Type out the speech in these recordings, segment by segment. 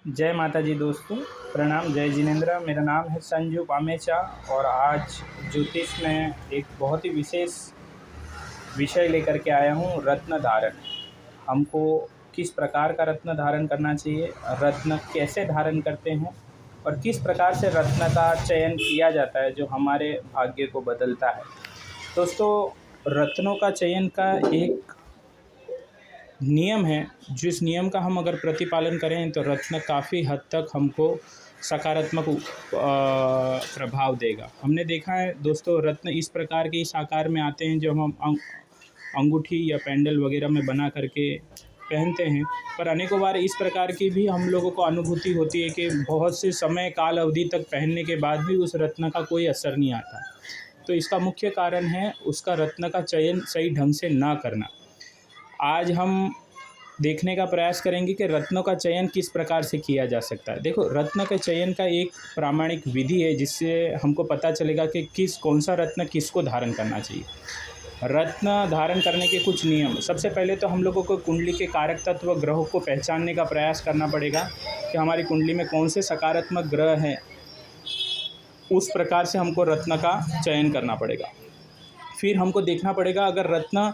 जय माता जी दोस्तों, प्रणाम। जय जिनेंद्र। मेरा नाम है संजू पामेचा और आज ज्योतिष में एक बहुत ही विशेष विषय लेकर के आया हूँ, रत्न धारण। हमको किस प्रकार का रत्न धारण करना चाहिए, रत्न कैसे धारण करते हैं और किस प्रकार से रत्न का चयन किया जाता है जो हमारे भाग्य को बदलता है। दोस्तों, रत्नों का चयन का एक नियम है, जिस नियम का हम अगर प्रतिपालन करें तो रत्न काफ़ी हद तक हमको सकारात्मक प्रभाव देगा। हमने देखा है दोस्तों, रत्न इस प्रकार के इस आकार में आते हैं जो हम अंगूठी या पेंडल वगैरह में बना करके पहनते हैं, पर अनेकों बार इस प्रकार की भी हम लोगों को अनुभूति होती है कि बहुत से समय काल अवधि तक पहनने के बाद भी उस रत्न का कोई असर नहीं आता। तो इसका मुख्य कारण है उसका रत्न का चयन सही ढंग से ना करना। आज हम देखने का प्रयास करेंगे कि रत्नों का चयन किस प्रकार से किया जा सकता है। देखो, रत्न के चयन का एक प्रामाणिक विधि है जिससे हमको पता चलेगा कि कौन सा रत्न किसको धारण करना चाहिए। रत्न धारण करने के कुछ नियम। सबसे पहले तो हम लोगों को कुंडली के कारक तत्व ग्रहों को पहचानने का प्रयास करना पड़ेगा कि हमारी कुंडली में कौन से सकारात्मक ग्रह हैं, उस प्रकार से हमको रत्न का चयन करना पड़ेगा। फिर हमको देखना पड़ेगा, अगर रत्न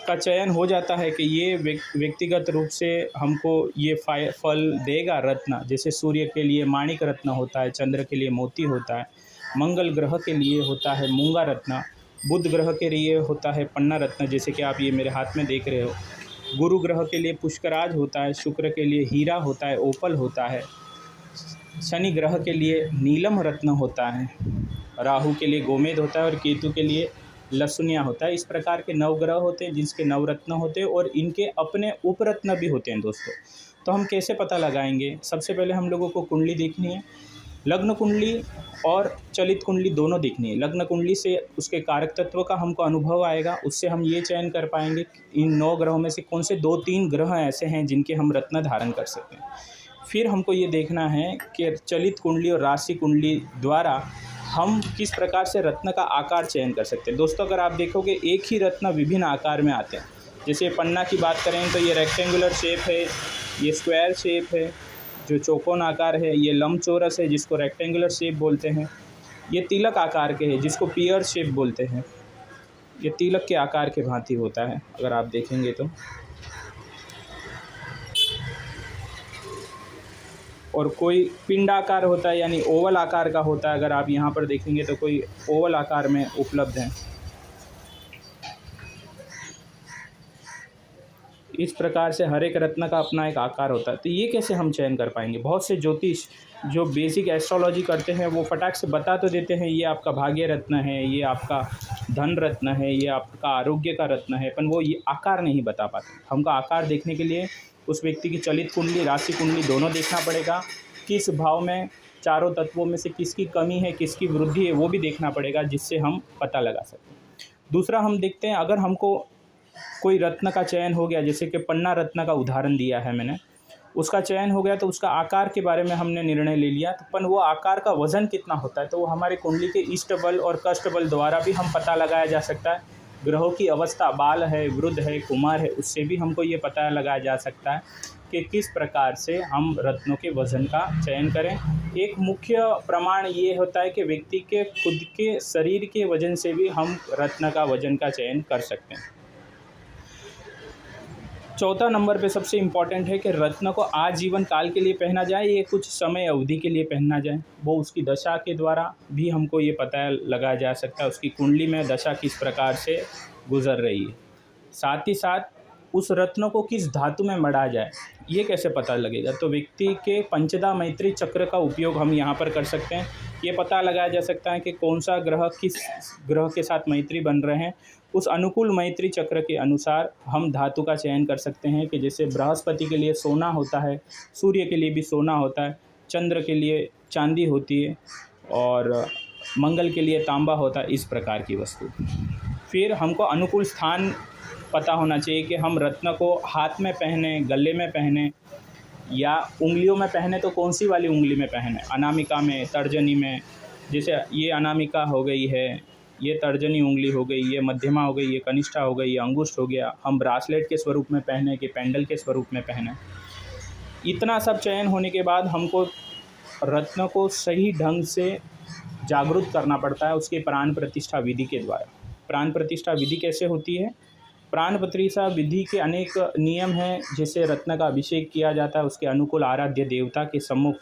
का चयन हो जाता है कि ये व्यक्तिगत रूप से हमको ये फल देगा रत्न, जैसे सूर्य के लिए माणिक रत्न होता है, चंद्र के लिए मोती होता है, मंगल ग्रह के लिए होता है मूंगा रत्न, बुध ग्रह के लिए होता है पन्ना रत्न, जैसे कि आप ये मेरे हाथ में देख रहे हो, गुरु ग्रह के लिए पुष्कराज होता है, शुक्र के लिए हीरा होता है, ओपल होता है, शनि ग्रह के लिए नीलम रत्न होता है, राहु के लिए गोमेद होता है और केतु के लिए लसुनिया होता है। इस प्रकार के नवग्रह होते हैं जिसके नवरत्न होते हैं और इनके अपने उपरत्न भी होते हैं दोस्तों। तो हम कैसे पता लगाएंगे? सबसे पहले हम लोगों को कुंडली देखनी है, लग्न कुंडली और चलित कुंडली दोनों देखनी है। लग्न कुंडली से उसके कारक तत्व का हमको अनुभव आएगा, उससे हम ये चयन कर पाएंगे कि इन 9 ग्रहों में से कौन से 2-3 ग्रह ऐसे हैं जिनके हम रत्न धारण कर सकते हैं। फिर हमको ये देखना है कि चलित कुंडली और राशि कुंडली द्वारा हम किस प्रकार से रत्न का आकार चयन कर सकते हैं। दोस्तों, अगर आप देखोगे एक ही रत्न विभिन्न आकार में आते हैं। जैसे पन्ना की बात करें तो ये रेक्टेंगुलर शेप है, ये स्क्वायर शेप है, जो चौकोन आकार है ये लंबचौरस है जिसको रेक्टेंगुलर शेप बोलते हैं, ये तिलक आकार के है जिसको पियर शेप बोलते हैं, ये तिलक के आकार के भांति होता है अगर आप देखेंगे तो। और कोई पिंडाकार होता है यानी ओवल आकार का होता है, अगर आप यहाँ पर देखेंगे तो कोई ओवल आकार में उपलब्ध है। इस प्रकार से हर एक रत्न का अपना एक आकार होता है। तो ये कैसे हम चयन कर पाएंगे? बहुत से ज्योतिष जो बेसिक एस्ट्रोलॉजी करते हैं वो फटाक से बता तो देते हैं ये आपका भाग्य रत्न है, ये आपका धन रत्न है, ये आपका आरोग्य का रत्न है, पर वो ये आकार नहीं बता पाते। हमको आकार देखने के लिए उस व्यक्ति की चलित कुंडली राशि कुंडली दोनों देखना पड़ेगा। किस भाव में चारों तत्वों में से किसकी कमी है, किसकी वृद्धि है, वो भी देखना पड़ेगा, जिससे हम पता लगा सकते हैं। दूसरा हम देखते हैं, अगर हमको कोई रत्न का चयन हो गया, जैसे कि पन्ना रत्न का उदाहरण दिया है मैंने, उसका चयन हो गया तो उसका आकार के बारे में हमने निर्णय ले लिया, तो पर वो आकार का वजन कितना होता है तो वो हमारे कुंडली के इष्ट बल और कष्ट बल द्वारा भी हम पता लगाया जा सकता है। ग्रहों की अवस्था, बाल है, वृद्ध है, कुमार है, उससे भी हमको ये पता लगाया जा सकता है कि किस प्रकार से हम रत्नों के वजन का चयन करें। एक मुख्य प्रमाण ये होता है कि व्यक्ति के खुद के शरीर के वजन से भी हम रत्न का वजन का चयन कर सकते हैं। चौथा नंबर पे सबसे इम्पॉर्टेंट है कि रत्न को आजीवन काल के लिए पहना जाए, ये कुछ समय अवधि के लिए पहनना जाए। वो उसकी दशा के द्वारा भी हमको ये पता लगाया जा सकता है उसकी कुंडली में दशा किस प्रकार से गुजर रही है। साथ ही साथ उस रत्न को किस धातु में मढ़ा जाए, ये कैसे पता लगेगा? तो व्यक्ति के पंचदा मैत्री चक्र का उपयोग हम यहाँ पर कर सकते हैं। ये पता लगाया जा सकता है कि कौन सा ग्रह किस ग्रह के साथ मैत्री बन रहे हैं। उस अनुकूल मैत्री चक्र के अनुसार हम धातु का चयन कर सकते हैं कि जैसे बृहस्पति के लिए सोना होता है, सूर्य के लिए भी सोना होता है, चंद्र के लिए चांदी होती है और मंगल के लिए तांबा होता है, इस प्रकार की वस्तु। फिर हमको अनुकूल स्थान पता होना चाहिए कि हम रत्न को हाथ में पहने, गले में पहने या उंगलियों में पहने तो कौन सी वाली उंगली में पहने, अनामिका में, तर्जनी में। जैसे ये अनामिका हो गई है, ये तर्जनी उंगली हो गई, ये मध्यमा हो गई, ये कनिष्ठा हो गई, ये अंगुष्ठ हो गया। हम ब्रासलेट के स्वरूप में पहने कि पेंडल के स्वरूप में पहने, इतना सब चयन होने के बाद हमको रत्न को सही ढंग से जागरूक करना पड़ता है उसके प्राण प्रतिष्ठा विधि के द्वारा। प्राण प्रतिष्ठा विधि कैसे होती है? प्राण प्रतिष्ठा विधि के अनेक नियम हैं। जैसे रत्न का अभिषेक किया जाता है, उसके अनुकूल आराध्य देवता के सम्मुख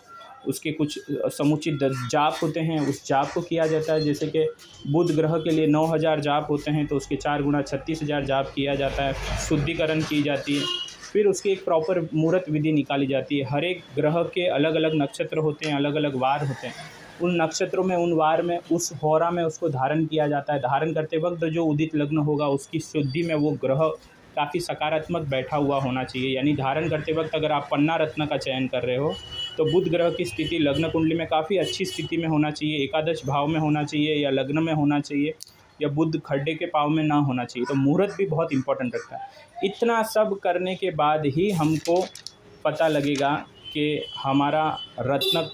उसके कुछ समुचित जाप होते हैं, उस जाप को किया जाता है। जैसे कि बुध ग्रह के लिए 9000 जाप होते हैं, तो उसके 4 गुना 36,000 जाप किया जाता है, शुद्धिकरण की जाती है। फिर उसकी एक प्रॉपर मुहूर्त विधि निकाली जाती है। हर एक ग्रह के अलग अलग नक्षत्र होते हैं, अलग अलग वार होते हैं। उन नक्षत्रों में, उन वार में, उस होरा में उसको धारण किया जाता है। धारण करते वक्त जो उदित लग्न होगा उसकी शुद्धि में वो ग्रह काफ़ी सकारात्मक बैठा हुआ होना चाहिए। यानी धारण करते वक्त अगर आप पन्ना रत्न का चयन कर रहे हो तो बुध ग्रह की स्थिति लग्न कुंडली में काफ़ी अच्छी स्थिति में होना चाहिए, एकादश भाव में होना चाहिए, या लग्न में होना चाहिए, या बुध खड्डे के पाव में ना होना चाहिए। तो मुहूर्त भी बहुत इंपॉर्टेंट रखता है। इतना सब करने के बाद ही हमको पता लगेगा कि हमारा रत्न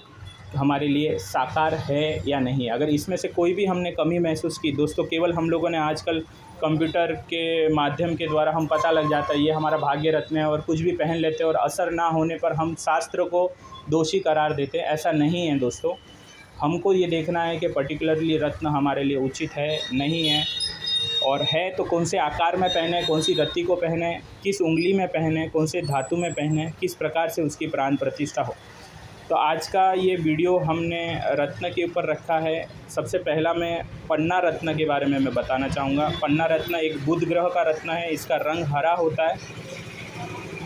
हमारे लिए साकार है या नहीं। अगर इसमें से कोई भी हमने कमी महसूस की, दोस्तों केवल हम लोगों ने आजकल कंप्यूटर के माध्यम के द्वारा हम पता लग जाता है ये हमारा भाग्य रत्न है, और कुछ भी पहन लेते हैं और असर ना होने पर हम शास्त्र को दोषी करार देते हैं। ऐसा नहीं है दोस्तों। हमको ये देखना है कि पर्टिकुलरली रत्न हमारे लिए उचित है, नहीं है, और है तो कौन से आकार में पहने, कौन सी रत्ती को पहने, किस उंगली में पहने, कौन से धातु में पहने, किस प्रकार से उसकी प्राण प्रतिष्ठा हो। तो आज का ये वीडियो हमने रत्न के ऊपर रखा है। सबसे पहला मैं पन्ना रत्न के बारे में मैं बताना चाहूँगा। पन्ना रत्न एक बुध ग्रह का रत्न है। इसका रंग हरा होता है,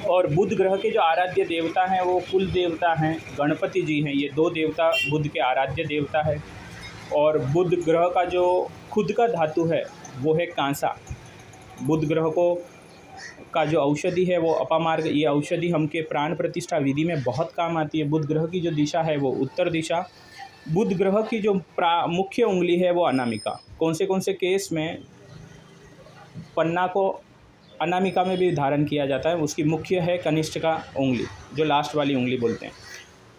और बुध ग्रह के जो आराध्य देवता हैं वो कुल देवता हैं, गणपति जी हैं। ये 2 देवता बुध के आराध्य देवता है। और बुध ग्रह का जो खुद का धातु है वो है कांसा। बुध ग्रह को का जो औषधि है वो अपामार्ग। ये औषधि हमके प्राण प्रतिष्ठा विधि में बहुत काम आती है। बुध ग्रह की जो दिशा है वो उत्तर दिशा। बुध ग्रह की जो मुख्य उंगली है वो अनामिका। कौन से केस में पन्ना को अनामिका में भी धारण किया जाता है, उसकी मुख्य है कनिष्ठ का उंगली, जो लास्ट वाली उंगली बोलते हैं।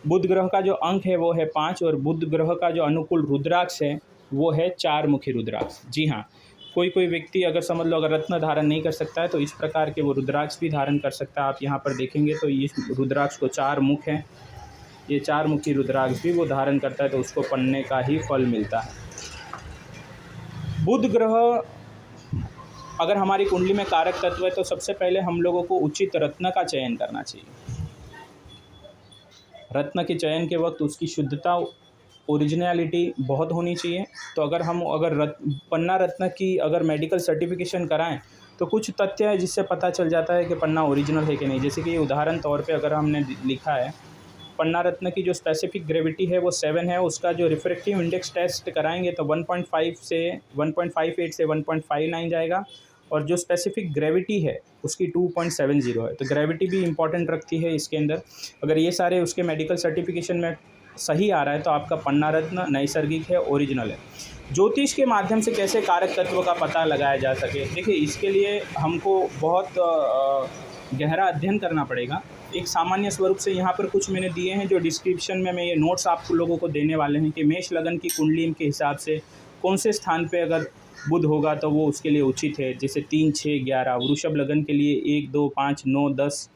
बुध ग्रह का जो अंक है वो है 5, और बुध ग्रह का जो अनुकूल रुद्राक्ष है वो है 4 मुखी रुद्राक्ष। जी हाँ, कोई व्यक्ति अगर समझ लो अगर रत्न धारण नहीं कर सकता है तो इस प्रकार के वो रुद्राक्ष भी धारण कर सकता है। आप यहाँ पर देखेंगे तो इस रुद्राक्ष को 4 मुख हैं, ये 4 मुखी रुद्राक्ष भी वो धारण करता है, तो उसको पन्ने का ही फल मिलता है। बुध ग्रह अगर हमारी कुंडली में कारक तत्व है तो सबसे पहले हम लोगों को उचित रत्न का चयन करना चाहिए। रत्न के चयन के वक्त उसकी शुद्धता, ओरिजिनलिटी बहुत होनी चाहिए। तो अगर पन्ना रत्न की अगर मेडिकल सर्टिफिकेशन कराएं तो कुछ तथ्य है जिससे पता चल जाता है कि पन्ना ओरिजिनल है कि नहीं। जैसे कि उदाहरण तौर पे अगर हमने लिखा है पन्ना रत्न की जो स्पेसिफिक ग्रेविटी है वो 7 है, उसका जो रिफ्रैक्टिव इंडेक्स टेस्ट कराएंगे तो 1.5 से 1.58 से 1.59 जाएगा, और जो स्पेसिफिक ग्रेविटी है उसकी 2.70 है। तो ग्रेविटी भी इंपॉर्टेंट रखती है इसके अंदर। अगर ये सारे उसके मेडिकल सर्टिफिकेशन में सही आ रहा है तो आपका पन्ना रत्न नैसर्गिक है, ओरिजिनल है। ज्योतिष के माध्यम से कैसे कारक तत्व का पता लगाया जा सके, देखिए इसके लिए हमको बहुत गहरा अध्ययन करना पड़ेगा। एक सामान्य स्वरूप से यहाँ पर कुछ मैंने दिए हैं जो डिस्क्रिप्शन में मैं ये नोट्स आप लोगों को देने वाले हैं कि मेष लगन की कुंडली के हिसाब से कौन से स्थान पे अगर बुध होगा तो वो उसके लिए उचित है। जैसे 3, 6, 11। वृषभ लगन के लिए 1, 2, 5, 9, 10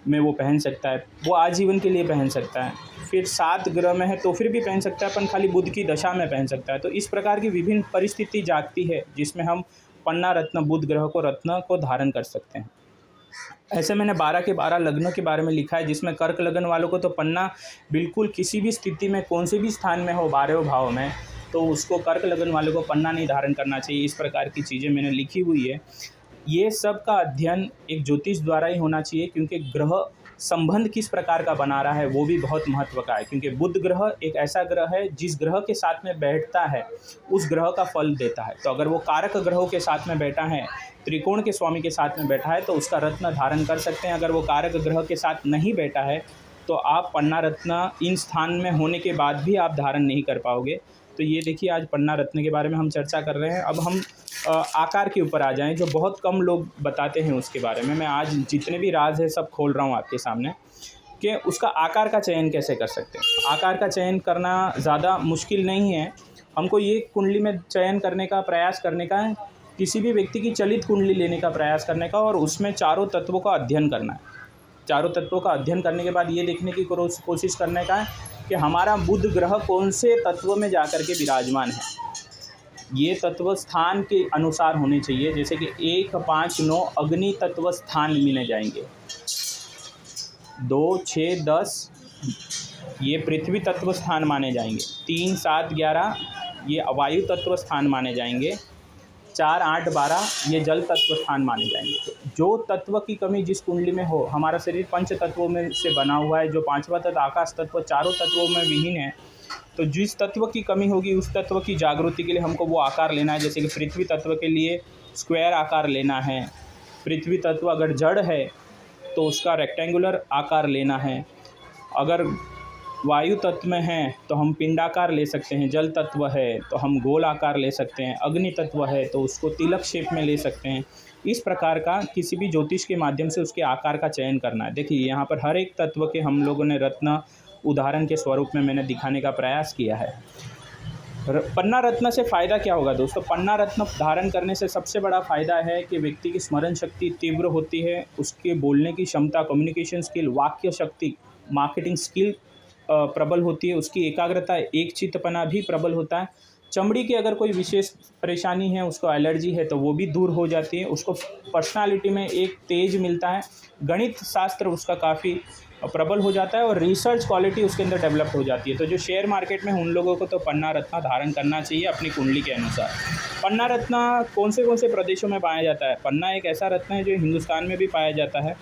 में वो पहन सकता है, वो आजीवन के लिए पहन सकता है। फिर 7 ग्रह में है तो फिर भी पहन सकता है, अपन खाली बुध की दशा में पहन सकता है। तो इस प्रकार की विभिन्न परिस्थिति जागती है जिसमें हम पन्ना रत्न बुध ग्रह को रत्न को धारण कर सकते हैं। ऐसे मैंने 12 के 12 लग्नों के बारे में लिखा है, जिसमें कर्क लगन वालों को तो पन्ना बिल्कुल किसी भी स्थिति में कौन से भी स्थान में हो 12वें भाव में, तो उसको कर्क लगन वालों को पन्ना नहीं धारण करना चाहिए। इस प्रकार की चीज़ें मैंने लिखी हुई है। ये सब का अध्ययन एक ज्योतिष द्वारा ही होना चाहिए, क्योंकि ग्रह संबंध किस प्रकार का बना रहा है वो भी बहुत महत्व का है। क्योंकि बुध ग्रह एक ऐसा ग्रह है जिस ग्रह के साथ में बैठता है उस ग्रह का फल देता है। तो अगर वो कारक ग्रहों के साथ में बैठा है, त्रिकोण के स्वामी के साथ में बैठा है, तो उसका रत्न धारण कर सकते हैं। अगर वो कारक ग्रह के साथ नहीं बैठा है तो आप पन्ना रत्न इन स्थान में होने के बाद भी आप धारण नहीं कर पाओगे। तो ये देखिए, आज पन्ना रत्न के बारे में हम चर्चा कर रहे हैं। अब हम आकार के ऊपर आ जाएं, जो बहुत कम लोग बताते हैं उसके बारे में। मैं आज जितने भी राज है सब खोल रहा हूँ आपके सामने कि उसका आकार का चयन कैसे कर सकते हैं। आकार का चयन करना ज़्यादा मुश्किल नहीं है। हमको ये कुंडली में चयन करने का प्रयास करने का है, किसी भी व्यक्ति की चलित कुंडली लेने का प्रयास करने का, और उसमें चारों तत्वों का अध्ययन करना है। चारों तत्वों का अध्ययन करने के बाद ये देखने की कोशिश करने का है कि हमारा बुध ग्रह कौन से तत्व में जाकर के विराजमान है। ये तत्व स्थान के अनुसार होने चाहिए, जैसे कि 1, 5, 9 अग्नि तत्व स्थान मिले जाएंगे, 2, 6, 10 ये पृथ्वी तत्व स्थान माने जाएंगे, 3, 7, 11 ये वायु तत्व स्थान माने जाएंगे, 4, 8, 12 ये जल तत्व स्थान माने जाएंगे। तो जो तत्व की कमी जिस कुंडली में हो, हमारा शरीर 5 तत्वों में से बना हुआ है, जो 5वां तत्व आकाश तत्व चारों तत्वों में विहीन है, तो जिस तत्व की कमी होगी उस तत्व की जागृति के लिए हमको वो आकार लेना है। जैसे कि पृथ्वी तत्व के लिए स्क्वायर आकार लेना है, पृथ्वी तत्व अगर जड़ है तो उसका रेक्टेंगुलर आकार लेना है, अगर वायु तत्व में है तो हम पिंडाकार ले सकते हैं, जल तत्व है तो हम गोल आकार ले सकते हैं, अग्नि तत्व है तो उसको तिलक शेप में ले सकते हैं। इस प्रकार का किसी भी ज्योतिष के माध्यम से उसके आकार का चयन करना है। देखिए यहाँ पर हर एक तत्व के हम लोगों ने रत्न उदाहरण के स्वरूप में मैंने दिखाने का प्रयास किया है। पन्ना रत्न से फ़ायदा क्या होगा दोस्तों? पन्ना रत्न धारण करने से सबसे बड़ा फ़ायदा है कि व्यक्ति की स्मरण शक्ति तीव्र होती है, उसके बोलने की क्षमता, कम्युनिकेशन स्किल, वाक्य शक्ति, मार्केटिंग स्किल प्रबल होती है, उसकी एकाग्रता, एक चित्तपना भी प्रबल होता है। चमड़ी की अगर कोई विशेष परेशानी है, उसको एलर्जी है तो वो भी दूर हो जाती है, उसको पर्सनालिटी में एक तेज मिलता है, गणित शास्त्र उसका काफ़ी प्रबल हो जाता है और रिसर्च क्वालिटी उसके अंदर डेवलप हो जाती है। तो जो शेयर मार्केट में उन लोगों को तो पन्ना रत्न धारण करना चाहिए अपनी कुंडली के अनुसार। पन्ना रत्न कौन से प्रदेशों में पाया जाता है? पन्ना एक ऐसा रत्न है जो हिंदुस्तान में भी पाया जाता है।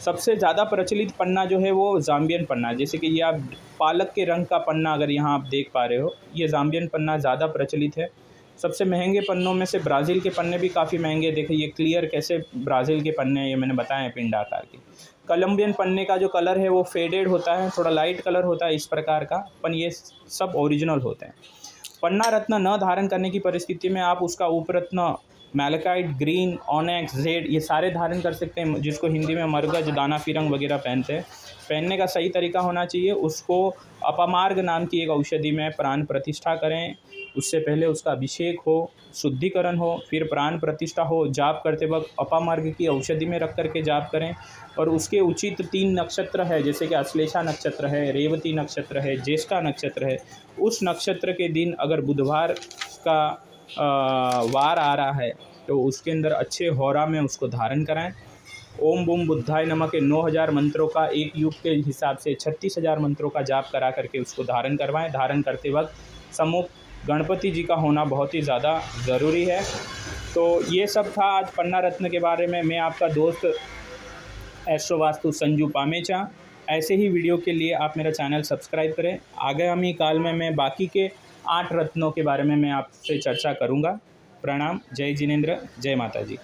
सबसे ज़्यादा प्रचलित पन्ना जो है वो ज़ाम्बियन पन्ना, जैसे कि ये आप पालक के रंग का पन्ना अगर यहाँ आप देख पा रहे हो, ये ज़ाम्बियन पन्ना ज़्यादा प्रचलित है। सबसे महंगे पन्नों में से ब्राज़ील के पन्ने भी काफ़ी महंगे। देखिए ये क्लियर कैसे ब्राज़ील के पन्ने, ये मैंने बताए हैं पिंड आकार के। कोलंबियन पन्ने का जो कलर है वो फेडेड होता है, थोड़ा लाइट कलर होता है इस प्रकार का, पर ये सब ओरिजिनल होते हैं। पन्ना रत्न न धारण करने की परिस्थिति में आप उसका उपरत्न मैलेकाइट, ग्रीन, ऑनेक्स, जेड ये सारे धारण कर सकते हैं, जिसको हिंदी में मरगज, दाना फिरंग वगैरह पहनते हैं। पहनने का सही तरीका होना चाहिए। उसको अपमार्ग नाम की एक औषधि में प्राण प्रतिष्ठा करें, उससे पहले उसका अभिषेक हो, शुद्धिकरण हो, फिर प्राण प्रतिष्ठा हो। जाप करते वक्त अपामार्ग की औषधि में रख करके जाप करें और उसके उचित 3 नक्षत्र है, जैसे कि अश्लेषा नक्षत्र है, रेवती नक्षत्र है, ज्येष्ठा नक्षत्र है। उस नक्षत्र के दिन अगर बुधवार का वार आ रहा है तो उसके अंदर अच्छे होरा में उसको धारण कराएं। ओम बूम बुद्धाय नमः के 9000 मंत्रों का एक युग के हिसाब से 36,000 मंत्रों का जाप करा करके उसको धारण करवाएं। धारण करते वक्त सम्मुख गणपति जी का होना बहुत ही ज़्यादा ज़रूरी है। तो ये सब था आज पन्ना रत्न के बारे में। मैं आपका दोस्त एस्ट्रो वास्तु संजू पामेचा। ऐसे ही वीडियो के लिए आप मेरा चैनल सब्सक्राइब करें। आगामी काल में मैं बाकी के 8 रत्नों के बारे में मैं आपसे चर्चा करूंगा। प्रणाम, जय जिनेंद्र, जय माता जी।